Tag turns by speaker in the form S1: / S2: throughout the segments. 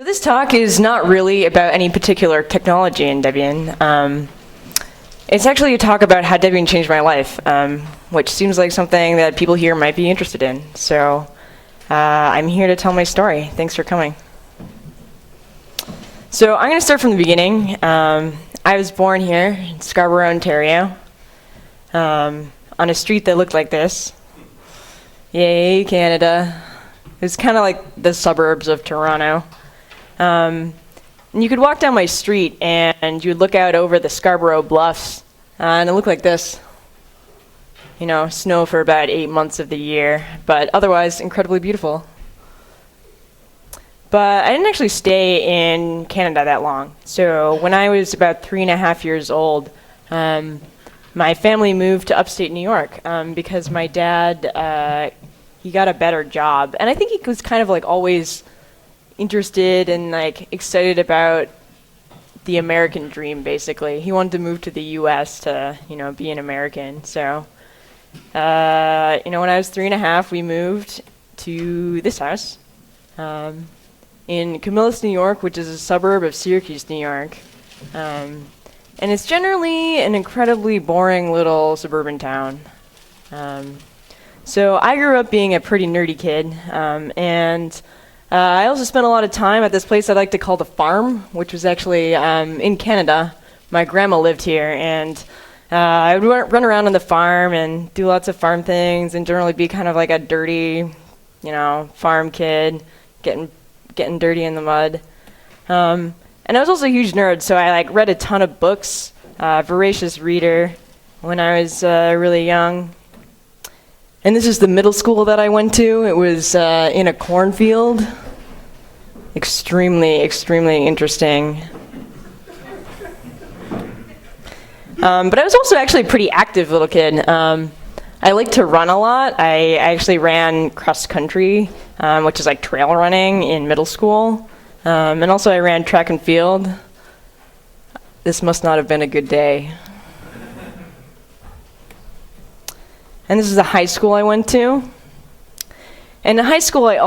S1: This talk is not really about any particular technology in Debian. It's actually a talk about how Debian changed my life, which seems like something that people here might be interested in. So I'm here to tell my story. Thanks for coming. So I'm going to start from the beginning. I was born here in Scarborough, Ontario, on a street that looked like this. Yay, Canada. It was kind of like the suburbs of Toronto. And you could walk down my street and you would look out over the Scarborough Bluffs, and it looked like this. You know, snow for about 8 months of the year, but otherwise incredibly beautiful. But I didn't actually stay in Canada that long. So when I was about 3.5 years old, my family moved to upstate New York because my dad, he got a better job. And I think he was kind of like always interested and like excited about the American dream, basically. He wanted to move to the US to, be an American. So, when I was 3.5, we moved to this house in Camillus, New York, which is a suburb of Syracuse, New York. And it's generally an incredibly boring little suburban town. So I grew up being a pretty nerdy kid, and I also spent a lot of time at this place I like to call the farm, which was actually in Canada. My grandma lived here, and I would run around on the farm and do lots of farm things and generally be kind of like a dirty, farm kid, getting dirty in the mud. And I was also a huge nerd, so I read a ton of books, voracious reader when I was really young. And this is the middle school that I went to. It was in a cornfield. Extremely, extremely interesting. But I was also actually a pretty active little kid. I liked to run a lot. I actually ran cross country, which is like trail running in middle school. And also I ran track and field. This must not have been a good day. And this is the high school I went to. And in high school, I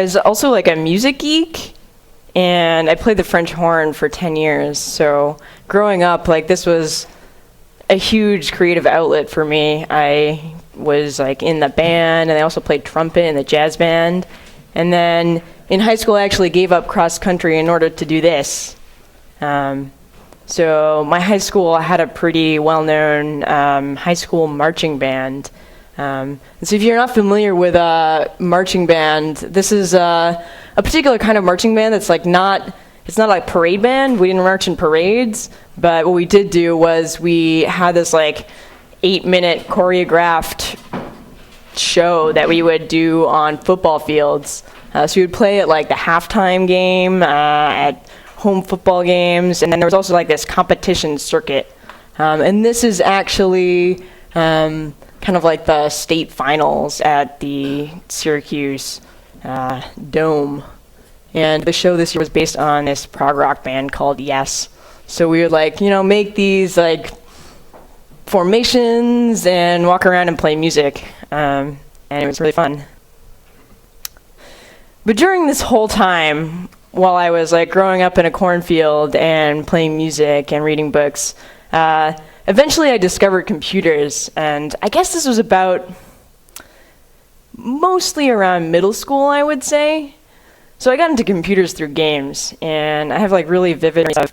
S1: was also like a music geek, and I played the French horn for 10 years. So growing up, this was a huge creative outlet for me. I was in the band, and I also played trumpet in the jazz band. And then in high school, I actually gave up cross country in order to do this. So my high school had a pretty well-known high school marching band. And so if you're not familiar with a marching band, this is a particular kind of marching band that's it's not like parade band. We didn't march in parades, but what we did do was we had this 8-minute choreographed show that we would do on football fields. So we would play at the halftime game, at home football games, and then there was also this competition circuit. And this is actually kind of like the state finals at the Syracuse Dome. And the show this year was based on this prog rock band called Yes. So we would make these formations and walk around and play music. And it was really fun. But during this whole time, while I was growing up in a cornfield and playing music and reading books, eventually I discovered computers, and I guess this was about mostly around middle school, I would say. So I got into computers through games, and I have really vivid memories of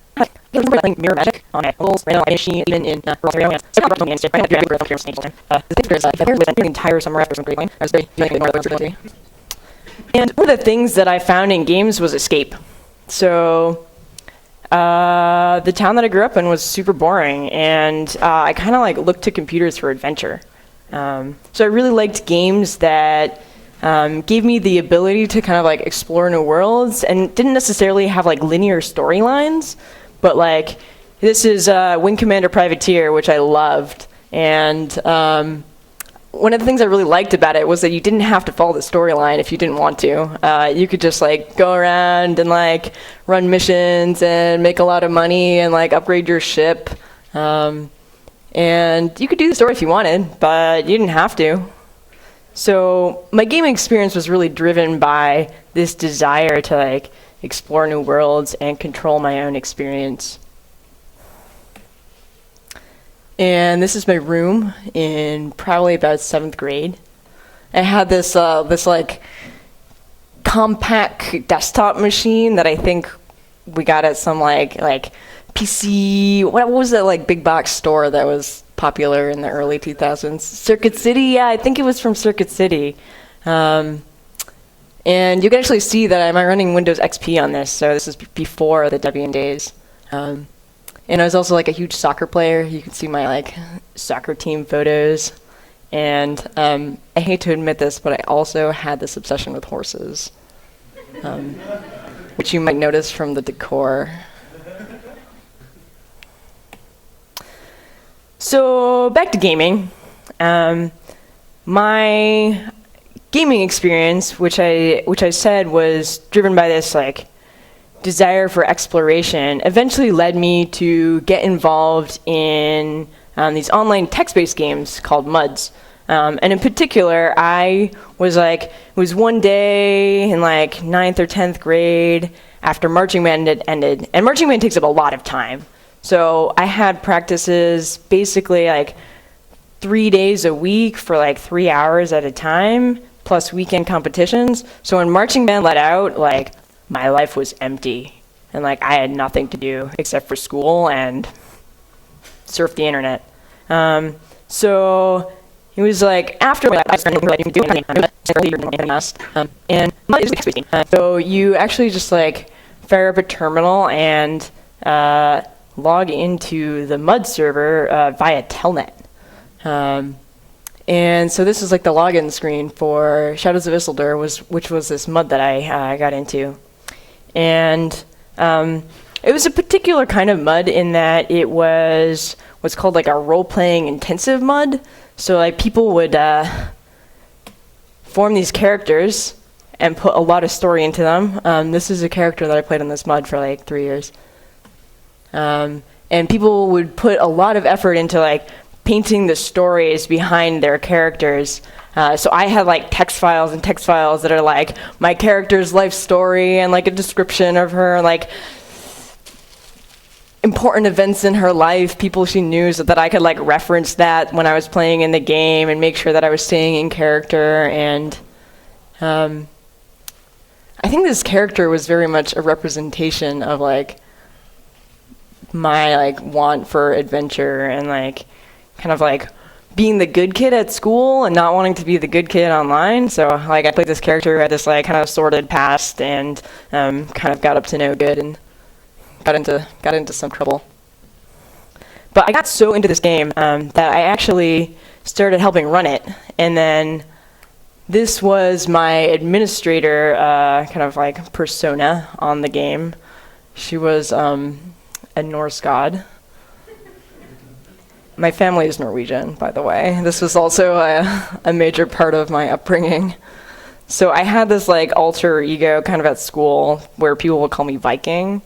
S1: Mirror Magic on my little random machine, even in Ontario. So I brought games to the entire summer after some grade line. I was very feeling more of and one of the things that I found in games was escape. So the town that I grew up in was super boring, and I kind of looked to computers for adventure. So I really liked games that gave me the ability to kind of explore new worlds and didn't necessarily have linear storylines, but this is Wing Commander Privateer, which I loved. And one of the things I really liked about it was that you didn't have to follow the storyline if you didn't want to. You could just go around and run missions and make a lot of money and upgrade your ship. And you could do the story if you wanted, but you didn't have to. So my gaming experience was really driven by this desire to like explore new worlds and control my own experience. And this is my room in probably about 7th grade. I had this like compact desktop machine that I think we got at some like PC, what was that like big box store that was popular in the early 2000s? Circuit City, yeah, I think it was from Circuit City. And you can actually see that I'm running Windows XP on this, so this is before the Debian days. And I was also like a huge soccer player. You can see my like soccer team photos. And I hate to admit this, but I also had this obsession with horses, which you might notice from the decor. So back to gaming. My gaming experience, which I said was driven by this like desire for exploration, eventually led me to get involved in these online text-based games called MUDs. And in particular, it was one day in like 9th or 10th grade after marching band had ended. And marching band takes up a lot of time. So I had practices basically like 3 days a week for like 3 hours at a time, plus weekend competitions. So when marching band let out, like my life was empty. And like I had nothing to do except for school and surf the internet. So it was like after I started doing and so you actually just like fire up a terminal and log into the MUD server via Telnet. And so this is like the login screen for Shadows of Isildur, which was this MUD that I got into. And it was a particular kind of MUD in that it was what's called like a role-playing intensive MUD. So like people would form these characters and put a lot of story into them. This is a character that I played on this MUD for like 3 years. And people would put a lot of effort into like painting the stories behind their characters. So I had like text files that are like my character's life story and like a description of her, like important events in her life, people she knew, so that I could like reference that when I was playing in the game and make sure that I was staying in character. And I think this character was very much a representation of like my like want for adventure and like kind of like being the good kid at school and not wanting to be the good kid online. So like I played this character who had this like kind of sordid past and kind of got up to no good and got into some trouble. But I got so into this game that I actually started helping run it. And then this was my administrator kind of like persona on the game. She was a Norse god. My family is Norwegian, by the way. This was also a major part of my upbringing. So I had this like alter ego kind of at school where people would call me Viking.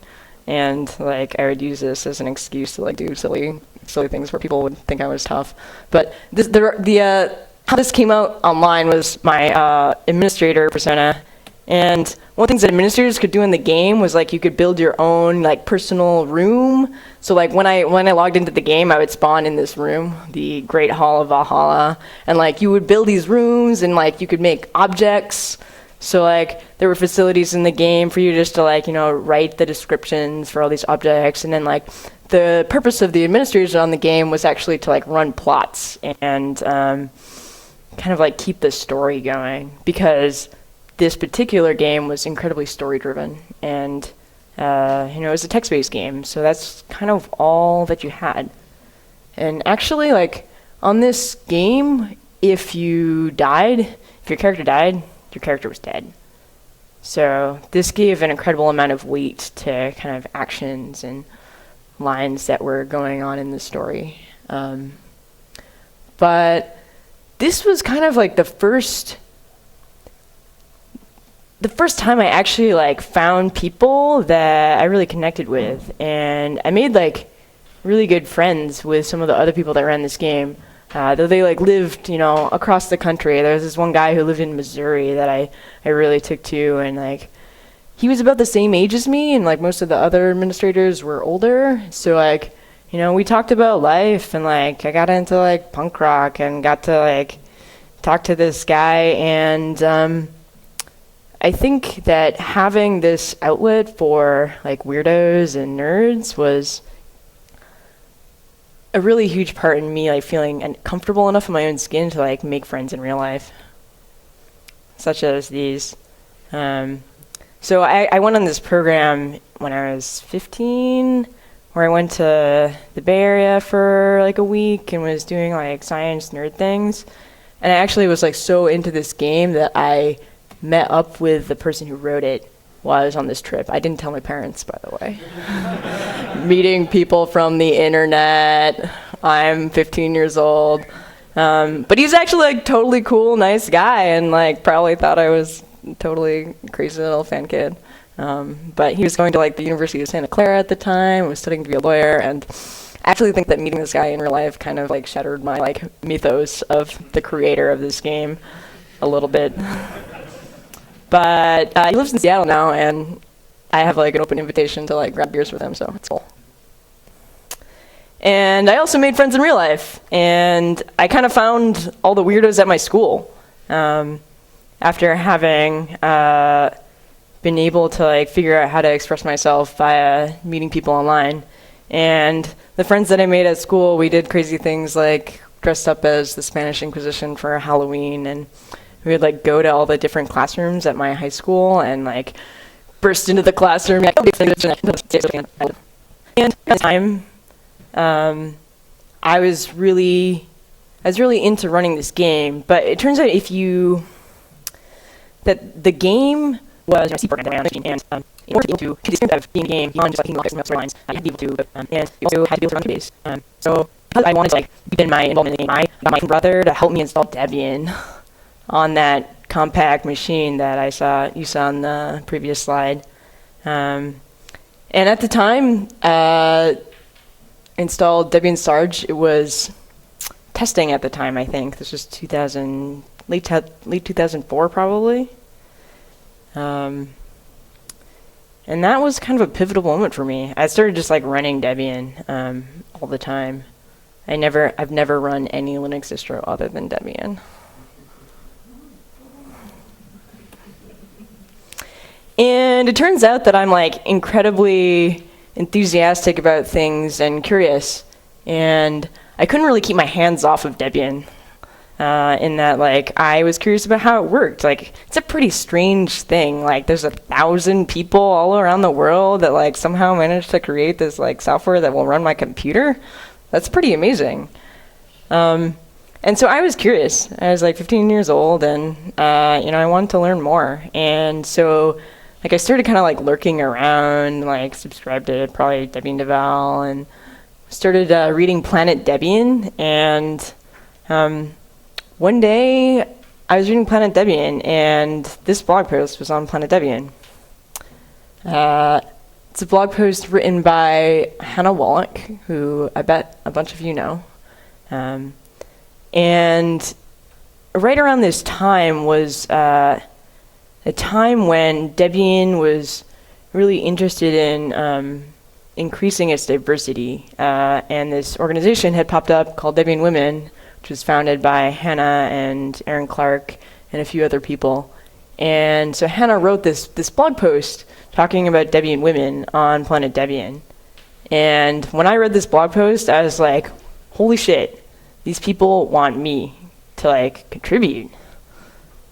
S1: And like I would use this as an excuse to like do silly things where people would think I was tough. But how this came out online was my administrator persona. And one of the things that administrators could do in the game was like you could build your own like personal room. So like when I logged into the game, I would spawn in this room, the Great Hall of Valhalla, and like you would build these rooms and like you could make objects. So like there were facilities in the game for you just to like, you know, write the descriptions for all these objects. And then like the purpose of the administrators on the game was actually to like run plots and kind of like keep the story going, because this particular game was incredibly story driven and it was a text-based game. So that's kind of all that you had. And actually like on this game, if your character died, your character was dead. So this gave an incredible amount of weight to kind of actions and lines that were going on in the story. But this was kind of like the first time I actually like found people that I really connected with, and I made like really good friends with some of the other people that ran this game. though they like lived, across the country. There was this one guy who lived in Missouri that I really took to, and like he was about the same age as me, and like most of the other administrators were older. So like, we talked about life, and like I got into like punk rock and got to like talk to this guy, and I think that having this outlet for like weirdos and nerds was a really huge part in me like feeling comfortable enough in my own skin to like make friends in real life, such as these. So I went on this program when I was 15, where I went to the Bay Area for like a week and was doing like science nerd things. And I actually was like so into this game that I met up with the person who wrote it while I was on this trip. I didn't tell my parents, by the way. Meeting people from the internet. I'm 15 years old. But he's actually like totally cool, nice guy, and like probably thought I was totally crazy little fan kid. But he was going to like the University of Santa Clara at the time, was studying to be a lawyer, and I actually think that meeting this guy in real life kind of like shattered my like mythos of the creator of this game a little bit. But he lives in Seattle now, and I have like an open invitation to like grab beers with him, so it's cool. And I also made friends in real life, and I kind of found all the weirdos at my school after having been able to like figure out how to express myself via meeting people online. And the friends that I made at school, we did crazy things like dressed up as the Spanish Inquisition for Halloween, and we would like go to all the different classrooms at my high school and like burst into the classroom. And at the time, I was really into running this game. But it turns out that the game was C program, and in order to be able to being a game beyond just like locks and storylines, you had to be able to, and you also had to be able to run the base. So because I wanted to like deepen my involvement in the game, I got my brother to help me install Debian on that compact machine that you saw on the previous slide. And at the time, installed Debian Sarge. It was testing at the time, I think. This was late 2004 probably. And that was kind of a pivotal moment for me. I started just like running Debian all the time. I've never run any Linux distro other than Debian. And it turns out that I'm like incredibly enthusiastic about things and curious, and I couldn't really keep my hands off of Debian in that like I was curious about how it worked. Like it's a pretty strange thing. Like there's 1,000 people all around the world that like somehow managed to create this like software that will run my computer. That's pretty amazing. And so I was curious. I was like 15 years old, and I wanted to learn more. And so like I started kind of like lurking around, like subscribed to probably Debian Deval, and started reading Planet Debian. And one day I was reading Planet Debian, and this blog post was on Planet Debian. It's a blog post written by Hannah Wallach, who I bet a bunch of you know. And right around this time was a time when Debian was really interested in increasing its diversity. And this organization had popped up called Debian Women, which was founded by Hannah and Aaron Clark and a few other people. And so Hannah wrote this blog post talking about Debian Women on Planet Debian. And when I read this blog post, I was like, holy shit, these people want me to like contribute.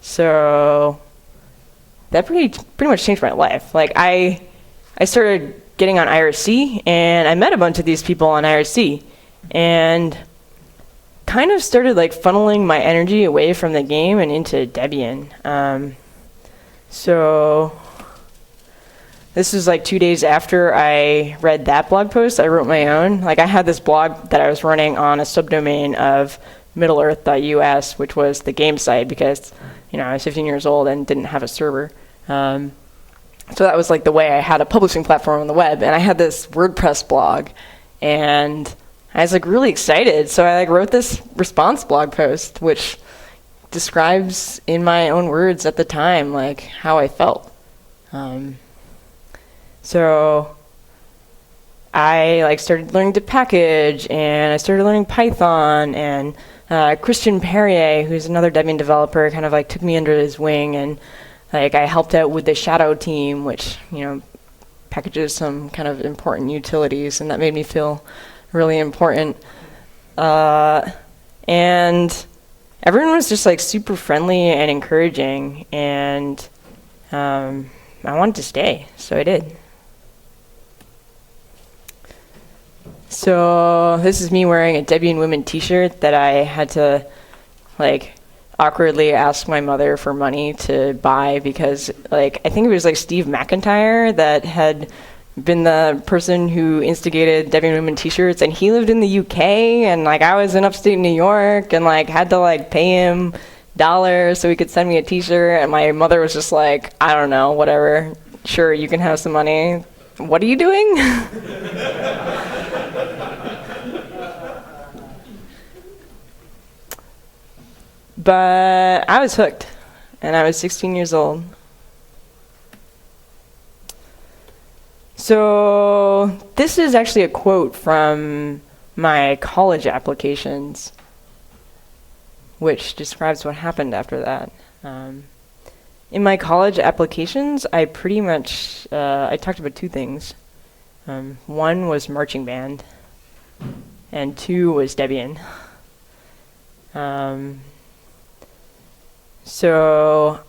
S1: So that pretty much changed my life. Like I started getting on IRC, and I met a bunch of these people on IRC, and kind of started like funneling my energy away from the game and into Debian. So this was like 2 days after I read that blog post. I wrote my own. Like I had this blog that I was running on a subdomain of middleearth.us, which was the game site, because I was 15 years old and didn't have a server. So that was like the way I had a publishing platform on the web. And I had this WordPress blog, and I was like really excited. So I like wrote this response blog post, which describes in my own words at the time, like how I felt. So I like started learning to package, and I started learning Python, and Christian Perrier, who's another Debian developer, kind of like took me under his wing, and like I helped out with the Shadow team, which, you know, packages some kind of important utilities, and that made me feel really important. And everyone was just like super friendly and encouraging, and I wanted to stay, so I did. So this is me wearing a Debian Women t-shirt that I had to like awkwardly ask my mother for money to buy, because like I think it was like Steve McIntyre that had been the person who instigated Debian Women t-shirts, and he lived in the UK, and like I was in upstate New York, and like had to like pay him dollars so he could send me a t-shirt, and my mother was just like, I don't know, whatever, sure, you can have some money. What are you doing? But I was hooked, and I was 16 years old. So this is actually a quote from my college applications, which describes what happened after that. In my college applications, I pretty much, I talked about two things. One was marching band, and two was Debian. So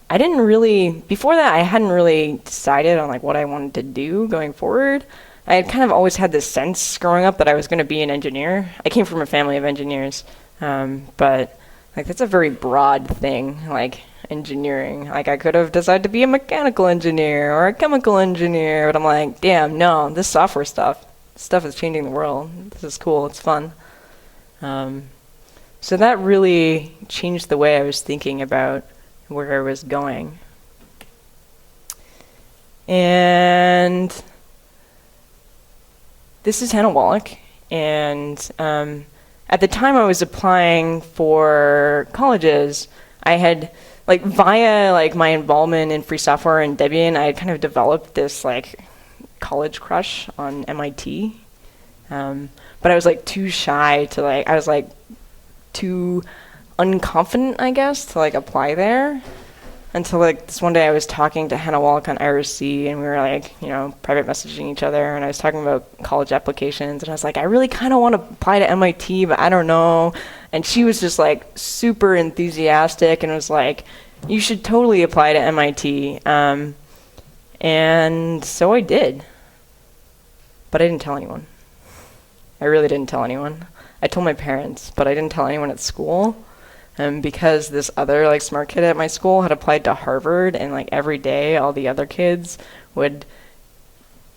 S1: I didn't really, before that I hadn't really decided on like what I wanted to do going forward. I had kind of always had this sense growing up that I was going to be an engineer. I came from a family of engineers, but like that's a very broad thing, like engineering. Like I could have decided to be a mechanical engineer or a chemical engineer, but I'm like, damn, no, this software stuff is changing the world. This is cool, it's fun. So that really changed the way I was thinking about where I was going. And this is Hannah Wallach, and at the time I was applying for colleges, I had, like, via like my involvement in free software and Debian, I had kind of developed this like college crush on MIT. But I was like too shy to like, I was like too unconfident, I guess, to like apply there, until like this one day I was talking to Hannah Wallach on IRC, and we were like, you know, private messaging each other, and I was talking about college applications, and I was like, I really kind of want to apply to MIT, but I don't know. And she was just like super enthusiastic and was like, you should totally apply to MIT. And so I did, but I didn't tell anyone. I really didn't tell anyone. I told my parents, but I didn't tell anyone at school. Because this other like smart kid at my school had applied to Harvard, and like every day all the other kids would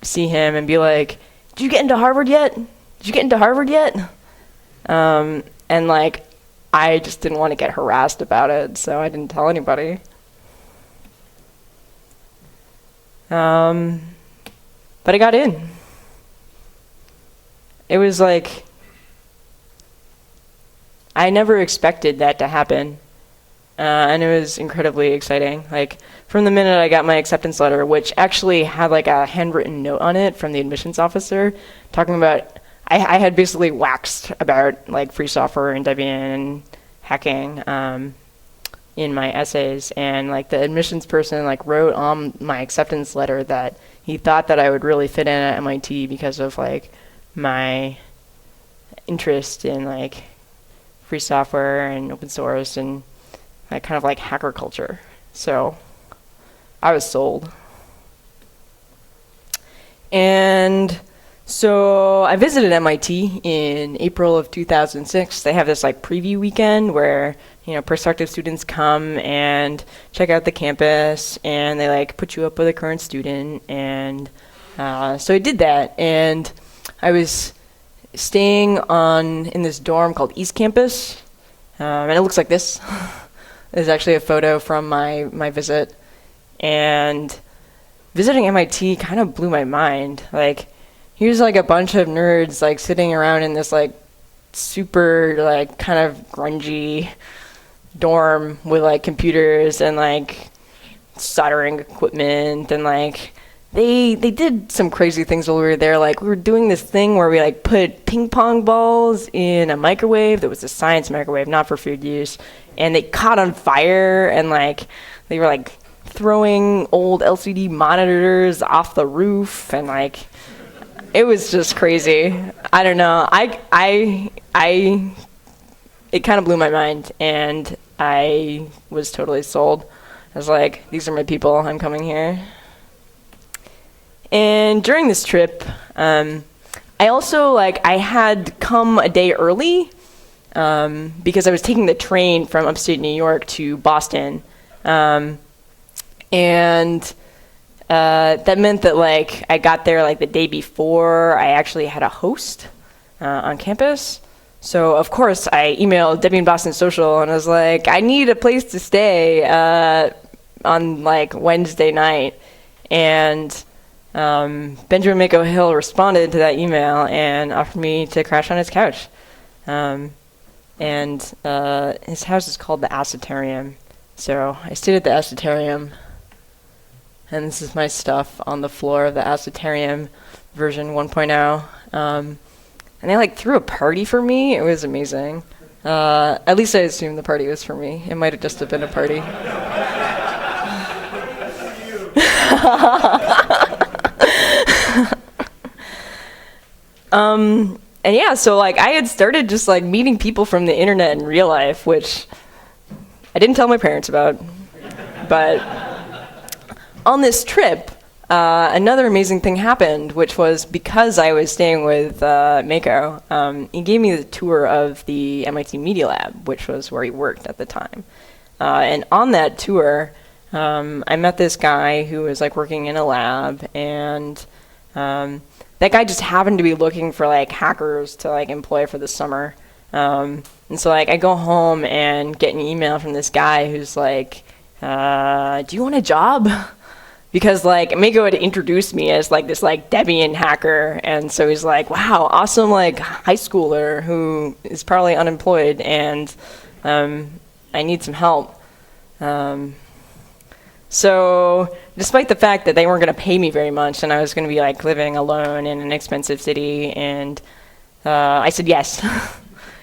S1: see him and be like, did you get into Harvard yet? Did you get into Harvard yet? And like I just didn't want to get harassed about it, so I didn't tell anybody. But I got in. It was like, I never expected that to happen, and it was incredibly exciting. Like, from the minute I got my acceptance letter, which actually had like a handwritten note on it from the admissions officer, talking about, I had basically waxed about like free software and Debian and hacking in my essays, and like the admissions person like wrote on my acceptance letter that he thought that I would really fit in at MIT because of like my interest in like free software and open source and that kind of like hacker culture. So I was sold. And so I visited MIT in April of 2006. They have this like preview weekend where, you know, prospective students come and check out the campus, and they like put you up with a current student. And so I did that, and I was staying in this dorm called East Campus, and it looks like this. There's actually a photo from my visit, and visiting MIT kind of blew my mind. Like, here's like a bunch of nerds like sitting around in this like super like kind of grungy dorm with like computers and like soldering equipment, and like they did some crazy things while we were there. Like we were doing this thing where we like put ping pong balls in a microwave that was a science microwave, not for food use, and they caught on fire, and like they were like throwing old LCD monitors off the roof, and like it was just crazy. I don't know. It kind of blew my mind, and I was totally sold. I was like, these are my people. I'm coming here. And during this trip, I also I had come a day early because I was taking the train from upstate New York to Boston, and that meant that like I got there like the day before I actually had a host on campus. So of course I emailed Debian Boston Social and I was like, I need a place to stay on like Wednesday night, and Benjamin Mako Hill responded to that email and offered me to crash on his couch. And his house is called the Acetarium. So I stayed at the Acetarium, and this is my stuff on the floor of the Acetarium version 1.0. And they like threw a party for me. It was amazing. At least I assume the party was for me. It might have just have been a party. And yeah, so like I had started just like meeting people from the internet in real life, which I didn't tell my parents about. But on this trip, another amazing thing happened, which was because I was staying with Mako, he gave me the tour of the MIT Media Lab, which was where he worked at the time. And on that tour, I met this guy who was like working in a lab, and that guy just happened to be looking for like hackers to like employ for the summer. And so like I go home and get an email from this guy who's like, do you want a job? Because like Mako had introduced me as like this like Debian hacker, and so he's like, wow, awesome like high schooler who is probably unemployed, and I need some help. So despite the fact that they weren't going to pay me very much and I was going to be like living alone in an expensive city, and I said yes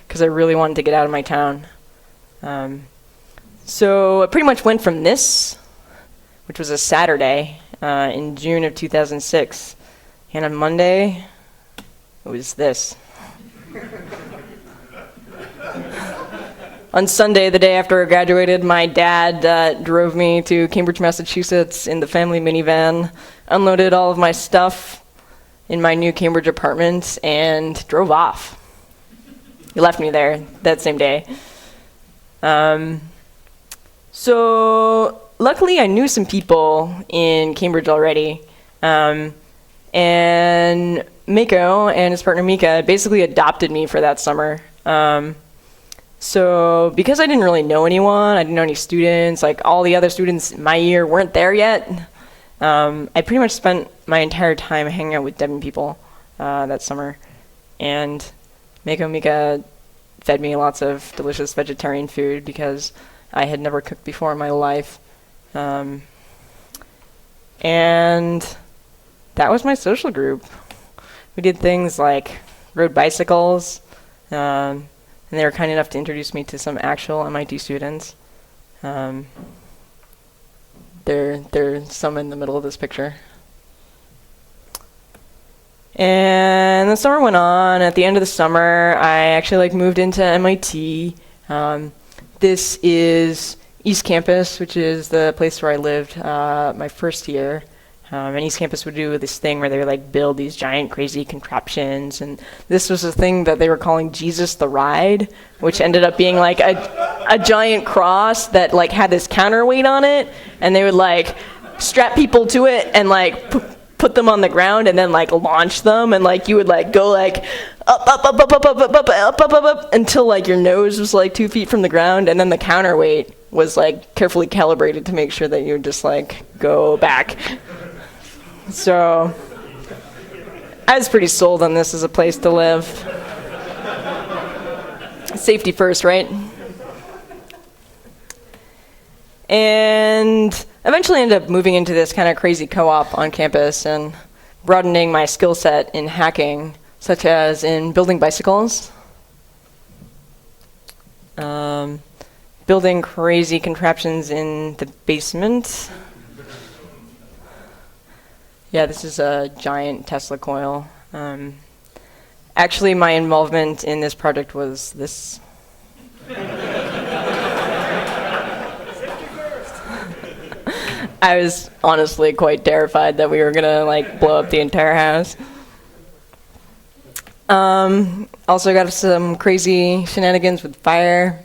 S1: because I really wanted to get out of my town. So it pretty much went from this, which was a Saturday in June of 2006, and on Monday it was this. On Sunday, the day after I graduated, my dad drove me to Cambridge, Massachusetts in the family minivan, unloaded all of my stuff in my new Cambridge apartment, and drove off. He left me there that same day. So luckily, I knew some people in Cambridge already, and Mako and his partner Mika basically adopted me for that summer. So because I didn't really know anyone, I didn't know any students, like all the other students in my year weren't there yet, I pretty much spent my entire time hanging out with Debian people that summer. And Mako Mika fed me lots of delicious vegetarian food because I had never cooked before in my life. And that was my social group. We did things like rode bicycles, and they were kind enough to introduce me to some actual MIT students. There's some in the middle of this picture. And the summer went on. At the end of the summer, I actually moved into MIT. This is East Campus, which is the place where I lived my first year. And East Campus would do this thing where they would build these giant crazy contraptions, and this was a thing that they were calling Jesus the Ride, which ended up being a giant cross that had this counterweight on it, and they would strap people to it and put them on the ground and then launch them, and you would go up until your nose was 2 feet from the ground, and then the counterweight was carefully calibrated to make sure that you would just go back. So I was pretty sold on this as a place to live. Safety first, right? And eventually ended up moving into this kind of crazy co-op on campus and broadening my skill set in hacking, such as in building bicycles, building crazy contraptions in the basement. Yeah, this is a giant Tesla coil. Actually, my involvement in this project was this. I was honestly quite terrified that we were gonna like blow up the entire house. Also got some crazy shenanigans with fire.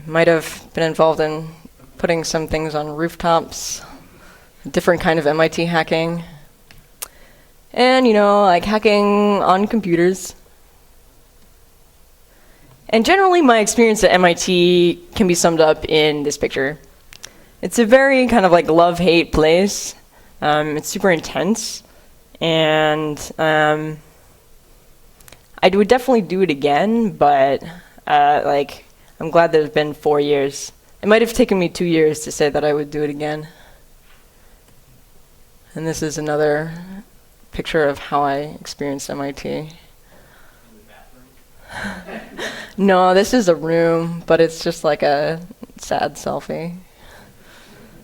S1: Might have been involved in putting some things on rooftops. A different kind of MIT hacking. And, you know, like hacking on computers. And generally my experience at MIT can be summed up in this picture. It's a very kind of like love-hate place. It's super intense. And I would definitely do it again, but like I'm glad there's been 4 years. It might have taken me 2 years to say that I would do it again. And this is another picture of how I experienced MIT. No, this is a room, but it's just like a sad selfie.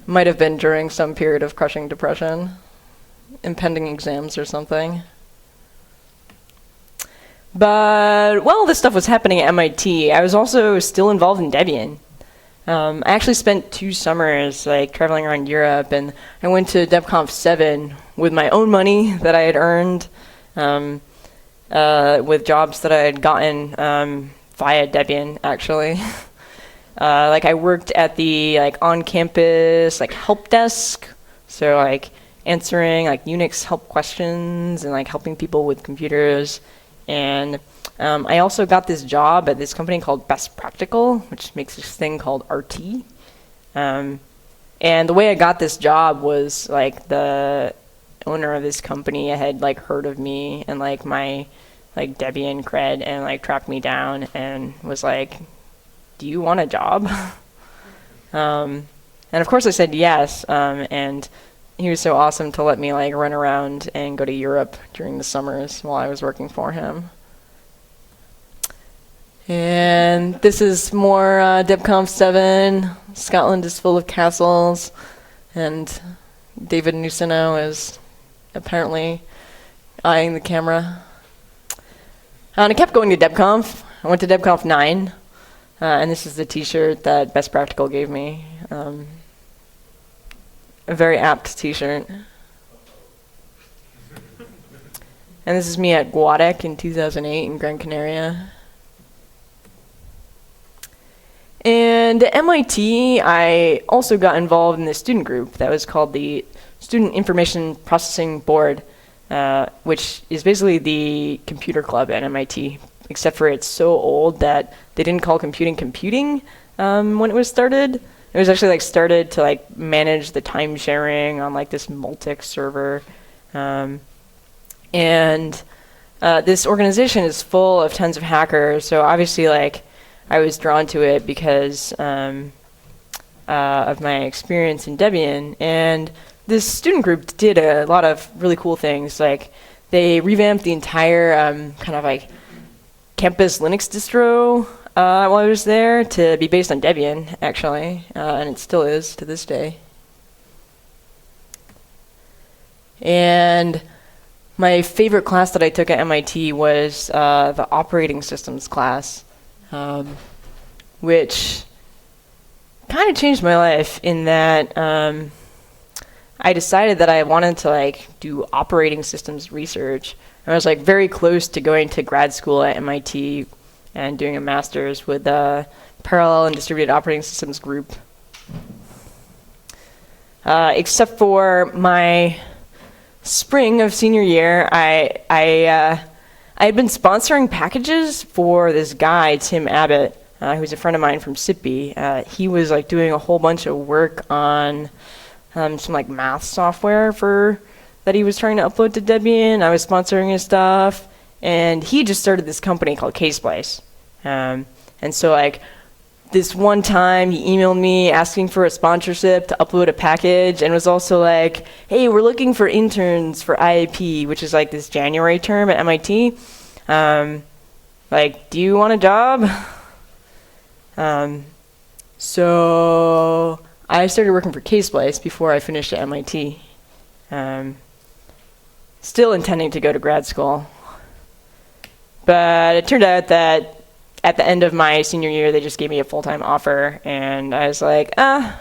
S1: Might have been during some period of crushing depression, impending exams or something. But while this stuff was happening at MIT, I was also still involved in Debian. I actually spent 2 summers like traveling around Europe, and I went to DebConf 7 with my own money that I had earned, with jobs that I had gotten via Debian, actually. Like I worked at the like on-campus like help desk, so like answering like Unix help questions and like helping people with computers. And I also got this job at this company called Best Practical, which makes this thing called RT. And the way I got this job was like the owner of this company had like heard of me and like my like Debian cred and like tracked me down and was like, "Do you want a job?" And of course I said yes. And he was so awesome to let me like run around and go to Europe during the summers while I was working for him. And this is more DebConf 7. Scotland is full of castles, and David Nusino is apparently eyeing the camera. And I kept going to DebConf. I went to DebConf 9, and this is the t-shirt that Best Practical gave me. A very apt t-shirt. And this is me at Guadec in 2008 in Gran Canaria. And at MIT, I also got involved in this student group that was called the Student Information Processing Board, which is basically the computer club at MIT, except for it's so old that they didn't call computing when it was started. It was actually like started to like manage the time sharing on like this Multic server. And this organization is full of tons of hackers, so obviously like I was drawn to it because of my experience in Debian. And this student group did a lot of really cool things. Like they revamped the entire kind of like campus Linux distro while I was there to be based on Debian, actually, and it still is to this day. And my favorite class that I took at MIT was the operating systems class. Which kind of changed my life in that I decided that I wanted to like do operating systems research. I was like very close to going to grad school at MIT and doing a master's with the Parallel and Distributed Operating Systems group. Except for my spring of senior year, I had been sponsoring packages for this guy, Tim Abbott, who's a friend of mine from SIPB. He was like doing a whole bunch of work on some like math software for that he was trying to upload to Debian. I was sponsoring his stuff, and he just started this company called Ksplice. And so like this one time he emailed me asking for a sponsorship to upload a package, and was also like, hey, we're looking for interns for IAP, which is like this January term at MIT. Like, do you want a job? So I started working for Ksplice before I finished at MIT. Still intending to go to grad school. But it turned out that at the end of my senior year, they just gave me a full-time offer, and I was like, I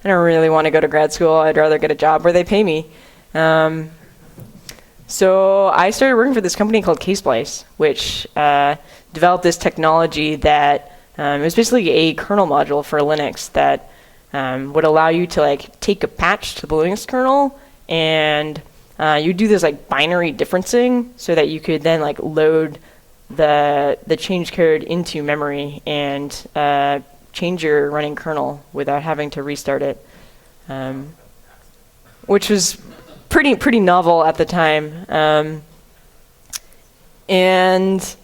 S1: don't really want to go to grad school. I'd rather get a job where they pay me. So I started working for this company called Ksplice, which developed this technology that it was basically a kernel module for Linux that would allow you to like take a patch to the Linux kernel, and you do this like binary differencing so that you could then like load the change code into memory and change your running kernel without having to restart it, which was pretty novel at the time. And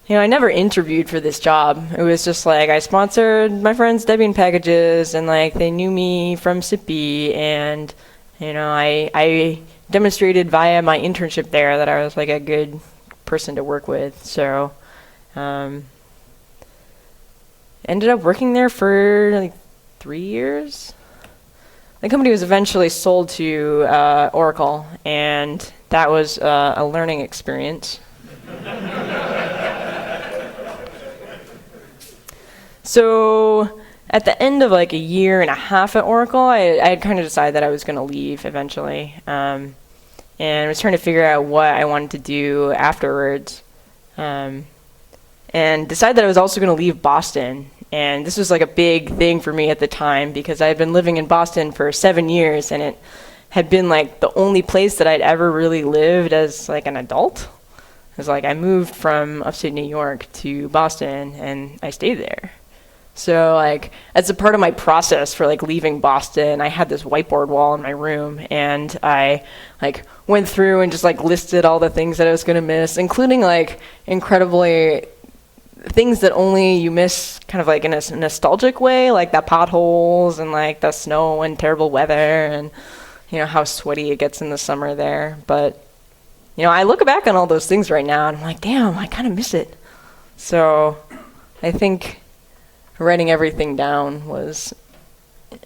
S1: I never interviewed for this job. It was just like I sponsored my friends' Debian packages, and like they knew me from SIPI, and I demonstrated via my internship there that I was like a good person to work with. So ended up working there for like 3 years. The company was eventually sold to Oracle, and that was a learning experience. So at the end of like a year and a half at Oracle, I had kind of decided that I was going to leave eventually, and was trying to figure out what I wanted to do afterwards, and decided that I was also going to leave Boston. And this was like a big thing for me at the time, because I had been living in Boston for 7 years, and it had been like the only place that I'd ever really lived as like an adult. It was like I moved from upstate New York to Boston, and I stayed there. So like as a part of my process for like leaving Boston, I had this whiteboard wall in my room, and I like went through and just like listed all the things that I was going to miss, including like incredibly things that only you miss kind of like in a nostalgic way, like the potholes and like the snow and terrible weather, and how sweaty it gets in the summer there. But I look back on all those things right now, and I'm like, damn, I kind of miss it. So I think writing everything down was,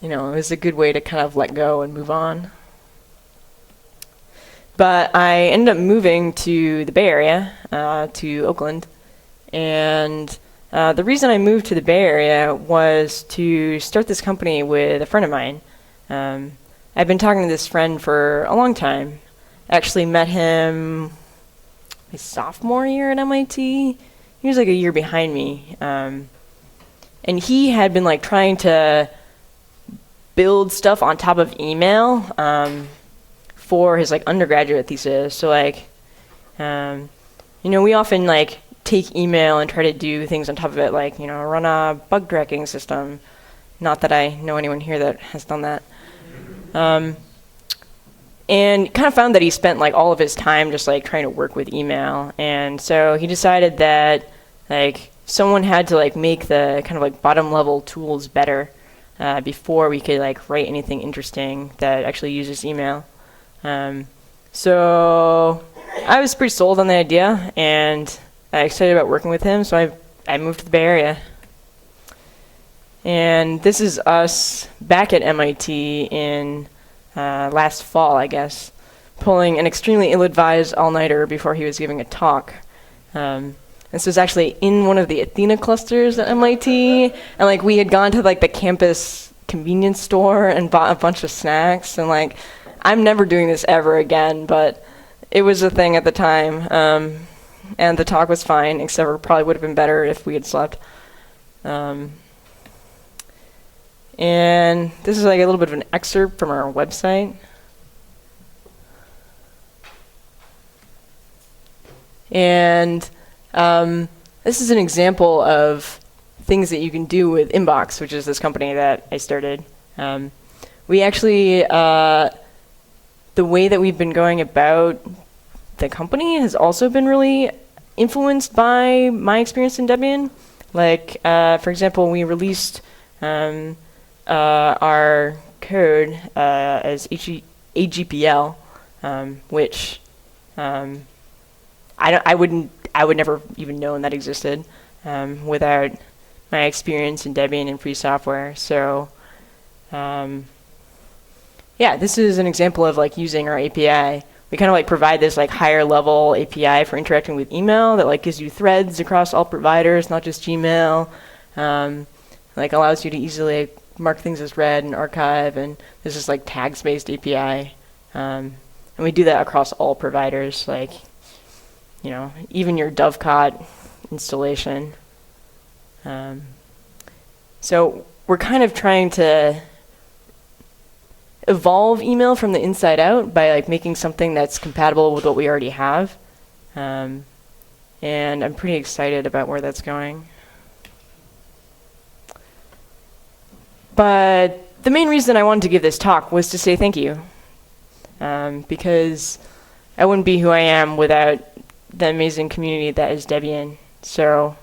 S1: it was a good way to kind of let go and move on. But I ended up moving to the Bay Area, to Oakland. And the reason I moved to the Bay Area was to start this company with a friend of mine. I've been talking to this friend for a long time. I actually met him my sophomore year at MIT. He was like a year behind me. And he had been like trying to build stuff on top of email for his like undergraduate thesis. So like, we often like take email and try to do things on top of it, like run a bug tracking system. Not that I know anyone here that has done that. And kind of found that he spent like all of his time just like trying to work with email, and so he decided that like someone had to like make the kind of like bottom level tools better before we could like write anything interesting that actually uses email. So I was pretty sold on the idea, and excited about working with him, so I moved to the Bay Area. And this is us back at MIT in last fall, I guess, pulling an extremely ill-advised all-nighter before he was giving a talk. This was actually in one of the Athena clusters at MIT, and like we had gone to like the campus convenience store and bought a bunch of snacks, and like I'm never doing this ever again, but it was a thing at the time. And the talk was fine, except it probably would have been better if we had slept. And this is like a little bit of an excerpt from our website. And this is an example of things that you can do with Inbox, which is this company that I started. We actually the way that we've been going about the company has also been really influenced by my experience in Debian. Like, for example, we released our code as AGPL, which I would never even known that existed without my experience in Debian and free software. So, yeah, this is an example of like using our API. We kind of like provide this like higher level API for interacting with email that like gives you threads across all providers, not just Gmail. Like allows you to easily mark things as read and archive, and this is like tags-based API. And we do that across all providers, like, you know, even your Dovecot installation. So we're kind of trying to evolve email from the inside out by like making something that's compatible with what we already have. And I'm pretty excited about where that's going. But the main reason I wanted to give this talk was to say thank you. Because I wouldn't be who I am without the amazing community that is Debian. So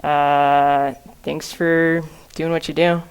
S1: thanks for doing what you do.